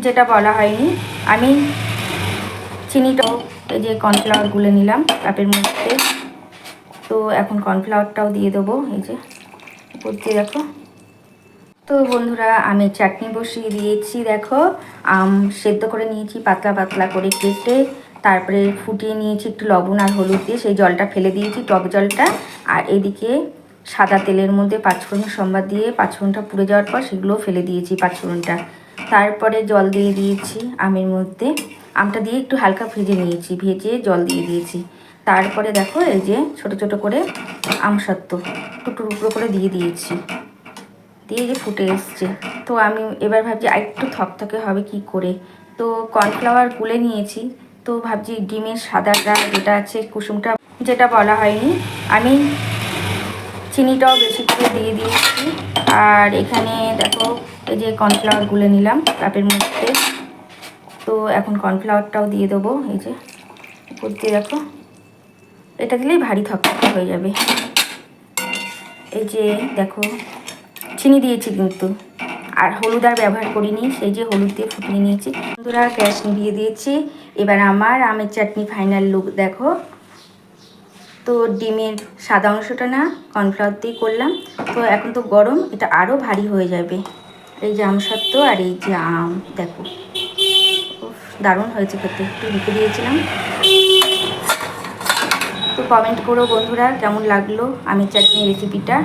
যেটা বলা হয়নি। আমি চিনিটাও এই যে কর্নফ্লাওয়ার গুলে নিলাম কাপের মধ্যে। তো এখন কর্নফ্লাওয়ারটাও দিয়ে দেবো, এই যে উপর দিয়ে দেখো। তো বন্ধুরা আমি চাটনি বসিয়ে দিয়েছি, দেখো আম সেদ্ধ করে নিয়েছি পাতলা পাতলা করে কেটে, তারপরে ফুটিয়ে নিয়েছি একটু লবণ আর হলুদ দিয়ে, সেই জলটা ফেলে দিয়েছি টক জলটা। আর এদিকে সাদা তেলের মধ্যে পাঁচফোড়ন সম্বাদ দিয়ে পাঁচফোড়নটা পুড়ে যাওয়ার পর সেগুলোও ফেলে দিয়েছি পাঁচফোড়নটা। তারপরে জল দিয়ে দিয়েছি আমের মধ্যে, আমটা দিয়ে একটু হালকা ভেজে নিয়েছি, ভেজে জল দিয়ে দিয়েছি। তারপরে দেখো এই যে ছোট ছোট করে আমসত্ত্ব টুকরো টুকরো করে দিয়ে দিয়েছি, দিয়ে যে ফুটে এসছে। তো আমি এবার ভাবছি একটু থকথকে হবে কি করে, তো কর্নফ্লাওয়ার গুলে নিয়েছি। তো ভাবছি ডিমের সাদাটা যেটা আছে কুসুমটা, যেটা বলা হয়নি, আমি চিনিটাও বেশি করে দিয়ে দিয়েছি। আর এখানে দেখো এই যে কর্নফ্লাওয়ার গুলে নিলাম কাপের মধ্যে। তো এখন কর্নফ্লাওয়ারটাও দিয়ে দেবো, এই যে উপর দিয়ে দেখো। এটা দিলেই ভারী থকথকে হয়ে যাবে। এই যে দেখো চিনি দিয়েছি কিন্তু, আর হলুদ আর ব্যবহার করিনি, সেই যে হলুদ দিয়ে ফুটিয়ে নিয়েছি। বন্ধুরা গ্যাস নিভিয়ে দিয়েছি। এবার আমার আমের চাটনি ফাইনাল লুক দেখো। তো ডিমের সাদা অংশটা না কর্নফ্লাওয়ার দিয়ে করলাম, তো এখন তো গরম, এটা আরও ভারী হয়ে যাবে। এই যে আমসত্ত্ব আর এই যে আম দেখো, দারুণ হয়েছে খেতে, একটু রেখে দিয়েছিলাম। তো কমেন্ট করো বন্ধুরা কেমন লাগলো আমের চাটনি রেসিপিটা।